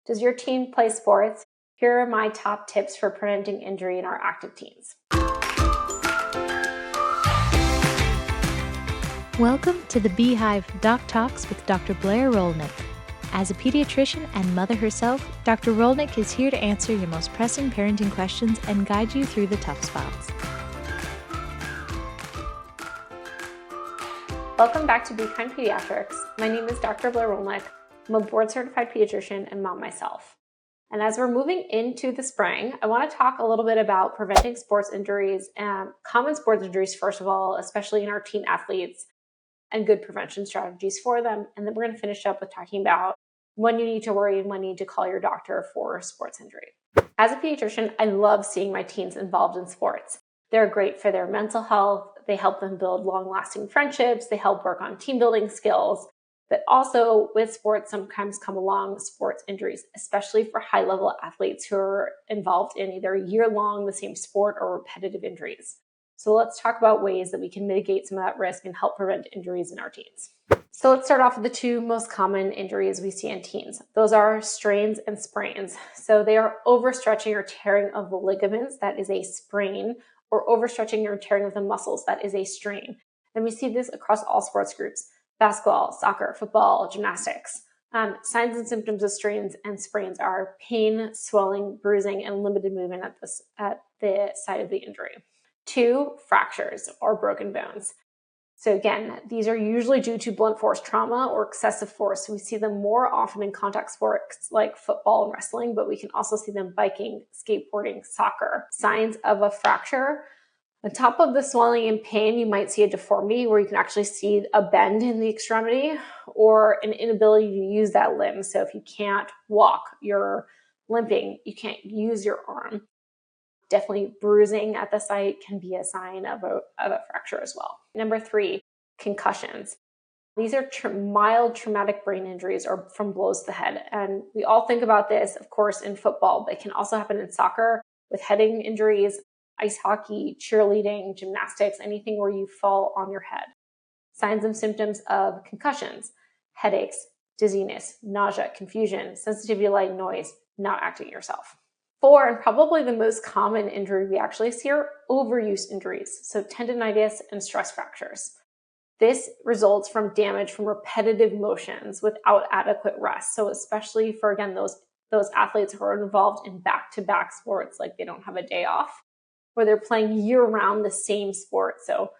Does your team play sports? Here are my top tips for preventing injury in our active teens. Welcome to the Beehive Doc Talks with Dr. Blair Rolnick. As a pediatrician and mother herself, Dr. Rolnick is here to answer your most pressing parenting questions and guide you through the tough spots. Welcome back to Be Kind Pediatrics. My name is Dr. Blair Rolnick. I'm a board-certified pediatrician and mom myself. And as we're moving into the spring, I want to talk a little bit about preventing sports injuries and common sports injuries, first of all, especially in our teen athletes, and good prevention strategies for them. And then we're going to finish up with talking about when you need to worry and when you need to call your doctor for sports injury. As a pediatrician, I love seeing my teens involved in sports. They're great for their mental health. They help them build long-lasting friendships. They help work on team building skills. But also with sports sometimes come along sports injuries, especially for high-level athletes who are involved in either year-long the same sport or repetitive injuries. So let's talk about ways that we can mitigate some of that risk and help prevent injuries in our teens. So let's start off with the two most common injuries we see in teens. Those are strains and sprains. So they are overstretching or tearing of the ligaments, that is a sprain, or overstretching or tearing of the muscles, that is a strain. And we see this across all sports groups: basketball, soccer, football, gymnastics. Signs and symptoms of strains and sprains are pain, swelling, bruising, and limited movement at the site of the injury. 2, fractures or broken bones. So again, these are usually due to blunt force trauma or excessive force. We see them more often in contact sports like football and wrestling, but we can also see them biking, skateboarding, soccer. Signs of a fracture: on top of the swelling and pain, you might see a deformity where you can actually see a bend in the extremity or an inability to use that limb. So if you can't walk, you're limping, you can't use your arm. Definitely bruising at the site can be a sign of a fracture as well. Number 3, concussions. These are mild traumatic brain injuries or from blows to the head. And we all think about this, of course, in football, but it can also happen in soccer with heading injuries, ice hockey, cheerleading, gymnastics, anything where you fall on your head. Signs and symptoms of concussions: headaches, dizziness, nausea, confusion, sensitivity to light and noise, not acting yourself. 4, and probably the most common injury we actually see, are overuse injuries, so tendinitis and stress fractures. This results from damage from repetitive motions without adequate rest. So especially for, again, those athletes who are involved in back-to-back sports, like they don't have a day off, where they're playing year-round the same sport. So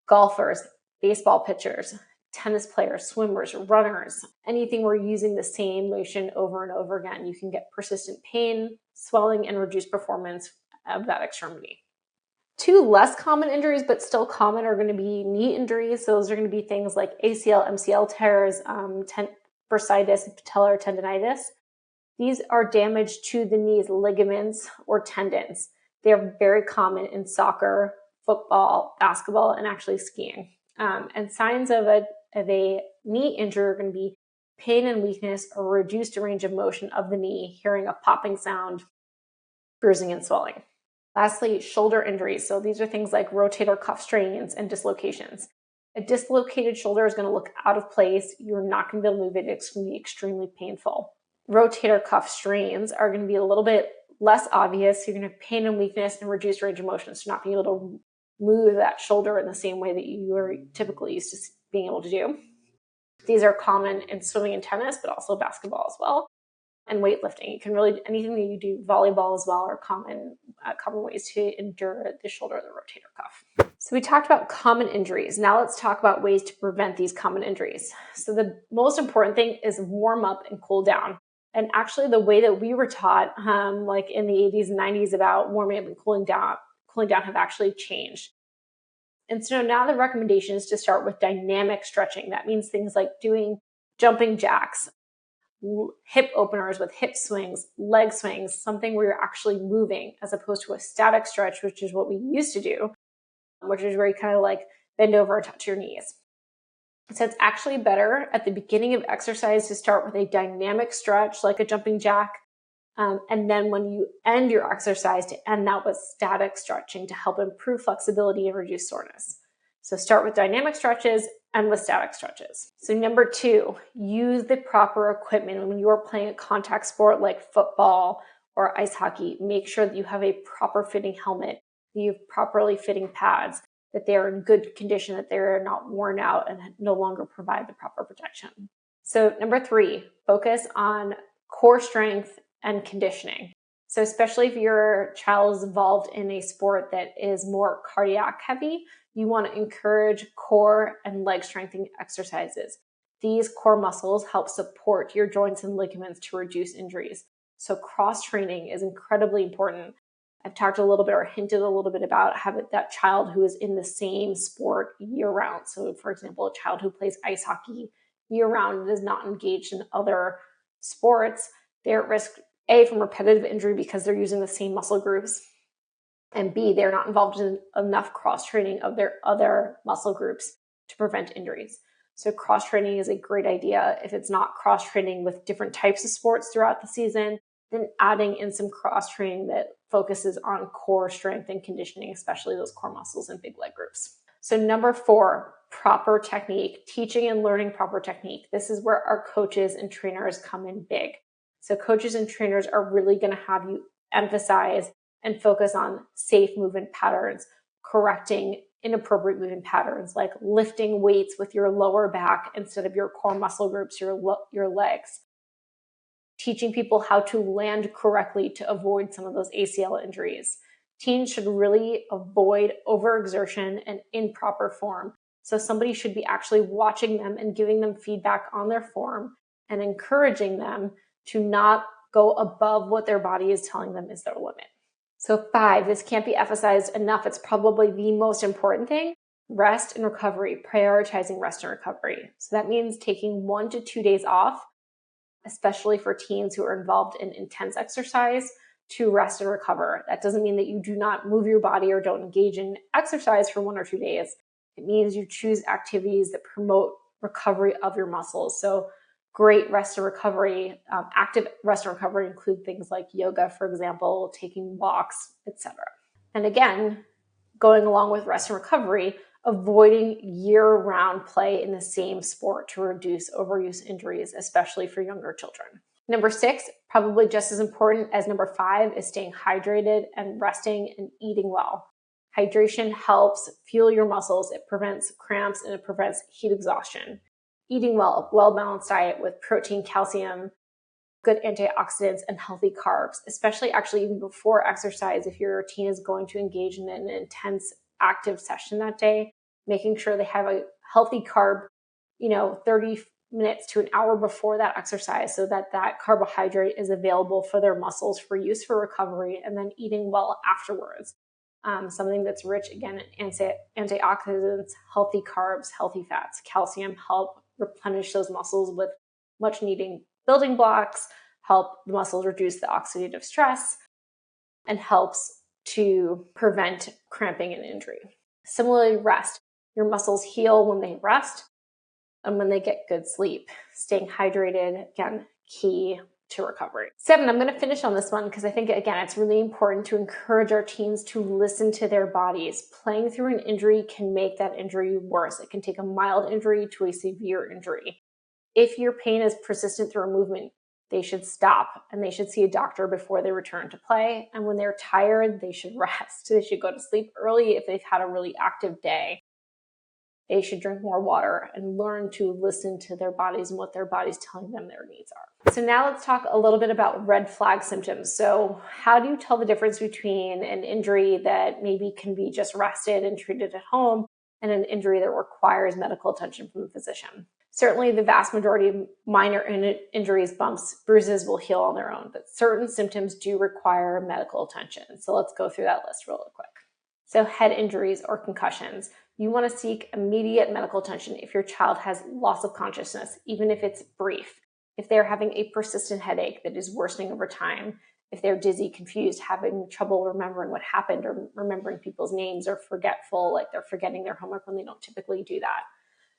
golfers, baseball pitchers, tennis players, swimmers, runners, anything where you're using the same motion over and over again, you can get persistent pain, swelling, and reduced performance of that extremity. 2 less common injuries, but still common, are going to be knee injuries. So those are going to be things like ACL, MCL tears, bursitis, and patellar tendinitis. These are damage to the knee's ligaments or tendons. They are very common in soccer, football, basketball, and actually skiing. And signs of a knee injury are going to be pain and weakness or reduced range of motion of the knee, hearing a popping sound, bruising and swelling. Lastly, shoulder injuries. So these are things like rotator cuff strains and dislocations. A dislocated shoulder is going to look out of place. You're not going to be able to move it. It's going to be extremely painful. Rotator cuff strains are going to be a little bit less obvious. You're going to have pain and weakness and reduced range of motion, so not being able to move that shoulder in the same way that you are typically used to being able to do. These are common in swimming and tennis, but also basketball as well, and weightlifting. You can really, anything that you do, volleyball as well, are common ways to injure the shoulder or the rotator cuff. So we talked about common injuries. Now let's talk about ways to prevent these common injuries. So the most important thing is warm up and cool down. And actually the way that we were taught, like in the 80s and 90s, about warming up and cooling down have actually changed. And so now the recommendation is to start with dynamic stretching. That means things like doing jumping jacks, hip openers with hip swings, leg swings, something where you're actually moving as opposed to a static stretch, which is what we used to do, which is where you kind of like bend over and touch your knees. So it's actually better at the beginning of exercise to start with a dynamic stretch like a jumping jack. And then when you end your exercise, to end that with static stretching to help improve flexibility and reduce soreness. So start with dynamic stretches and with static stretches. So number 2, use the proper equipment. When you're playing a contact sport like football or ice hockey, make sure that you have a proper fitting helmet, that you have properly fitting pads, that they are in good condition, that they're not worn out and no longer provide the proper protection. So number 3, focus on core strength and conditioning. So especially if your child is involved in a sport that is more cardiac heavy, you want to encourage core and leg strengthening exercises. These core muscles help support your joints and ligaments to reduce injuries. So cross training is incredibly important. I've talked a little bit or hinted a little bit about having that child who is in the same sport year round. So for example, a child who plays ice hockey year round and is not engaged in other sports, they're at risk, A, from repetitive injury because they're using the same muscle groups, and B, they're not involved in enough cross-training of their other muscle groups to prevent injuries. So cross-training is a great idea. If it's not cross-training with different types of sports throughout the season, then adding in some cross-training that focuses on core strength and conditioning, especially those core muscles and big leg groups. So number 4, proper technique, teaching and learning proper technique. This is where our coaches and trainers come in big. So coaches and trainers are really going to have you emphasize and focus on safe movement patterns, correcting inappropriate movement patterns like lifting weights with your lower back instead of your core muscle groups, your legs. Teaching people how to land correctly to avoid some of those ACL injuries. Teens should really avoid overexertion and improper form. So somebody should be actually watching them and giving them feedback on their form and encouraging them to not go above what their body is telling them is their limit. So 5, this can't be emphasized enough. It's probably the most important thing: rest and recovery, prioritizing rest and recovery. So that means taking 1 to 2 days off, especially for teens who are involved in intense exercise, to rest and recover. That doesn't mean that you do not move your body or don't engage in exercise for 1 or 2 days. It means you choose activities that promote recovery of your muscles. So great rest and recovery, active rest and recovery include things like yoga, for example, taking walks, etc. And again, going along with rest and recovery, avoiding year-round play in the same sport to reduce overuse injuries, especially for younger children. Number 6, probably just as important as number 5, is staying hydrated and resting and eating well. Hydration helps fuel your muscles, it prevents cramps, and it prevents heat exhaustion. Eating well, a well-balanced diet with protein, calcium, good antioxidants, and healthy carbs, especially actually even before exercise. If your teen is going to engage in an intense active session that day, making sure they have a healthy carb, 30 minutes to an hour before that exercise so that that carbohydrate is available for their muscles for use for recovery, and then eating well afterwards. Something that's rich, again, in antioxidants, healthy carbs, healthy fats, calcium help replenish those muscles with much needing building blocks, help the muscles reduce the oxidative stress, and helps to prevent cramping and injury. Similarly, rest. Your muscles heal when they rest and when they get good sleep. Staying hydrated, again, key to recovery. 7, I'm going to finish on this one because I think, again, it's really important to encourage our teens to listen to their bodies. Playing through an injury can make that injury worse. It can take a mild injury to a severe injury. If your pain is persistent through a movement, they should stop and they should see a doctor before they return to play. And when they're tired, they should rest. They should go to sleep early if they've had a really active day. They should drink more water and learn to listen to their bodies and what their body's telling them their needs are. So now let's talk a little bit about red flag symptoms. So how do you tell the difference between an injury that maybe can be just rested and treated at home and an injury that requires medical attention from a physician? Certainly the vast majority of minor injuries, bumps, bruises will heal on their own, but certain symptoms do require medical attention. So let's go through that list real quick. So head injuries or concussions. You want to seek immediate medical attention if your child has loss of consciousness, even if it's brief. If they're having a persistent headache that is worsening over time, if they're dizzy, confused, having trouble remembering what happened or remembering people's names, or forgetful, like they're forgetting their homework when they don't typically do that.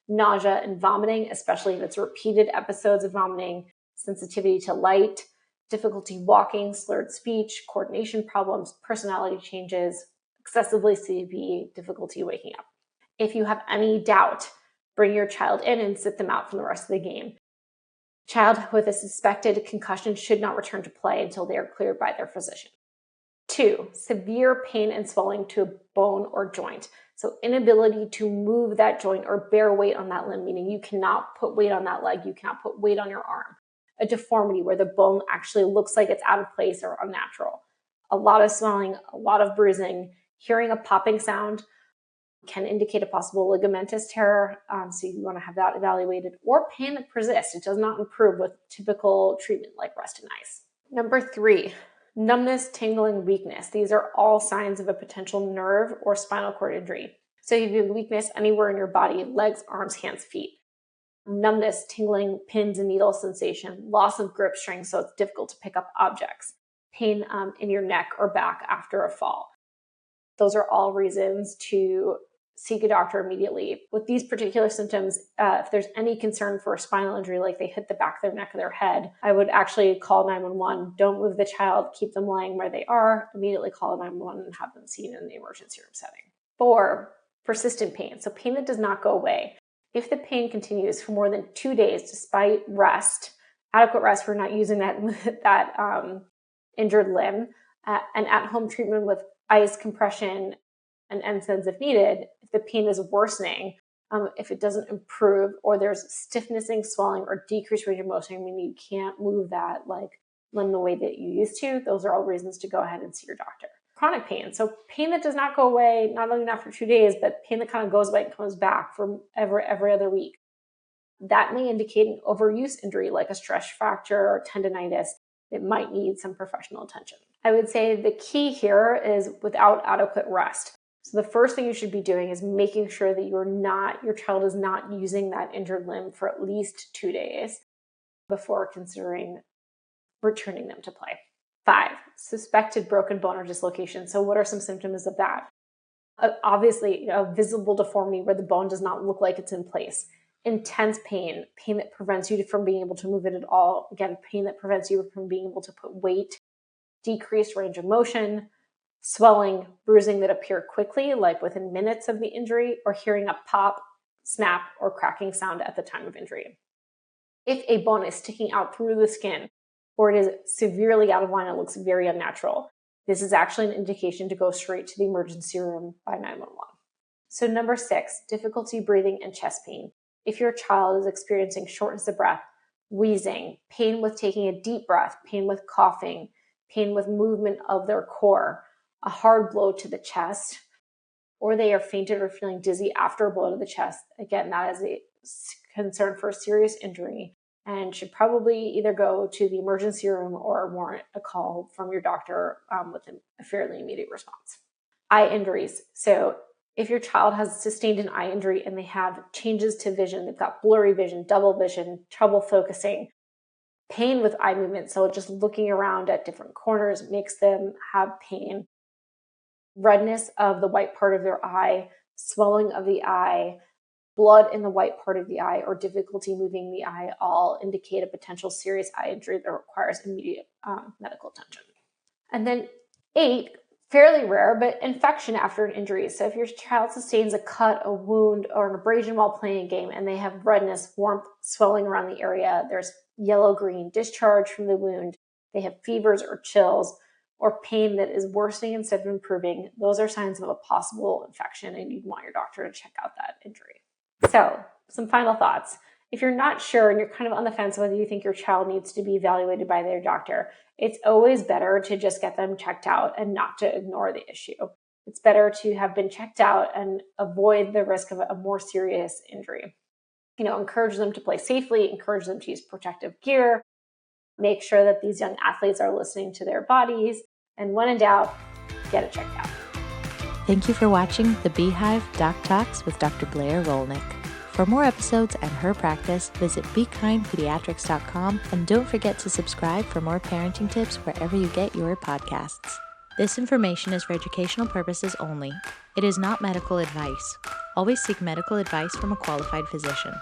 Nausea and vomiting, especially if it's repeated episodes of vomiting, sensitivity to light, difficulty walking, slurred speech, coordination problems, personality changes, excessively sleepy, difficulty waking up. If you have any doubt, bring your child in and sit them out from the rest of the game. Child with a suspected concussion should not return to play until they are cleared by their physician. 2, severe pain and swelling to a bone or joint. So inability to move that joint or bear weight on that limb, meaning you cannot put weight on that leg, you cannot put weight on your arm. A deformity where the bone actually looks like it's out of place or unnatural. A lot of swelling, a lot of bruising, hearing a popping sound can indicate a possible ligamentous tear, so you want to have that evaluated, or pain that persists. It does not improve with typical treatment like rest and ice. Number 3, numbness, tingling, weakness. These are all signs of a potential nerve or spinal cord injury. So if you have weakness anywhere in your body, legs, arms, hands, feet. Numbness, tingling, pins and needle sensation, loss of grip strength, so it's difficult to pick up objects. Pain in your neck or back after a fall. Those are all reasons to seek a doctor immediately. With these particular symptoms, if there's any concern for a spinal injury, like they hit the back of their neck or their head, I would actually call 911. Don't move the child, keep them laying where they are, immediately call 911 and have them seen in the emergency room setting. 4, persistent pain. So pain that does not go away. If the pain continues for more than 2 days, despite rest, adequate rest, we're not using that injured limb, and at-home treatment with ice, compression, and NSAIDs if needed, if the pain is worsening, if it doesn't improve, or there's stiffnessing, swelling, or decreased range of motion, meaning you can't move that limb the way that you used to, those are all reasons to go ahead and see your doctor. Chronic pain. So pain that does not go away, not only after 2 days, but pain that kind of goes away and comes back for every other week. That may indicate an overuse injury like a stress fracture or tendonitis. It might need some professional attention. I would say the key here is without adequate rest. So the first thing you should be doing is making sure that your child is not using that injured limb for at least 2 days before considering returning them to play. 5, suspected broken bone or dislocation. So what are some symptoms of that? Obviously, a visible deformity where the bone does not look like it's in place. Intense pain that prevents you from being able to move it at all. Again, pain that prevents you from being able to put weight. Decreased range of motion. Swelling, bruising that appear quickly, like within minutes of the injury, or hearing a pop, snap, or cracking sound at the time of injury. If a bone is sticking out through the skin, or it is severely out of line and looks very unnatural, this is actually an indication to go straight to the emergency room by 911. So number 6, difficulty breathing and chest pain. If your child is experiencing shortness of breath, wheezing, pain with taking a deep breath, pain with coughing, pain with movement of their core, a hard blow to the chest, or they are fainted or feeling dizzy after a blow to the chest, again, that is a concern for a serious injury and should probably either go to the emergency room or warrant a call from your doctor with a fairly immediate response. Eye injuries. So if your child has sustained an eye injury and they have changes to vision, they've got blurry vision, double vision, trouble focusing, pain with eye movement, so just looking around at different corners makes them have pain, redness of the white part of their eye, swelling of the eye, blood in the white part of the eye, or difficulty moving the eye all indicate a potential serious eye injury that requires immediate medical attention. And then 8, fairly rare, but infection after an injury. So if your child sustains a cut, a wound, or an abrasion while playing a game and they have redness, warmth, swelling around the area, there's yellow-green discharge from the wound, they have fevers or chills, or pain that is worsening instead of improving, those are signs of a possible infection and you'd want your doctor to check out that injury. So, some final thoughts. If you're not sure and you're kind of on the fence whether you think your child needs to be evaluated by their doctor, it's always better to just get them checked out and not to ignore the issue. It's better to have been checked out and avoid the risk of a more serious injury. Encourage them to play safely, encourage them to use protective gear, make sure that these young athletes are listening to their bodies, and when in doubt, get it checked out. Thank you for watching the Beehive Doc Talks with Dr. Blair Rolnick. For more episodes and her practice, visit BeKindPediatrics.com and don't forget to subscribe for more parenting tips wherever you get your podcasts. This information is for educational purposes only. It is not medical advice. Always seek medical advice from a qualified physician.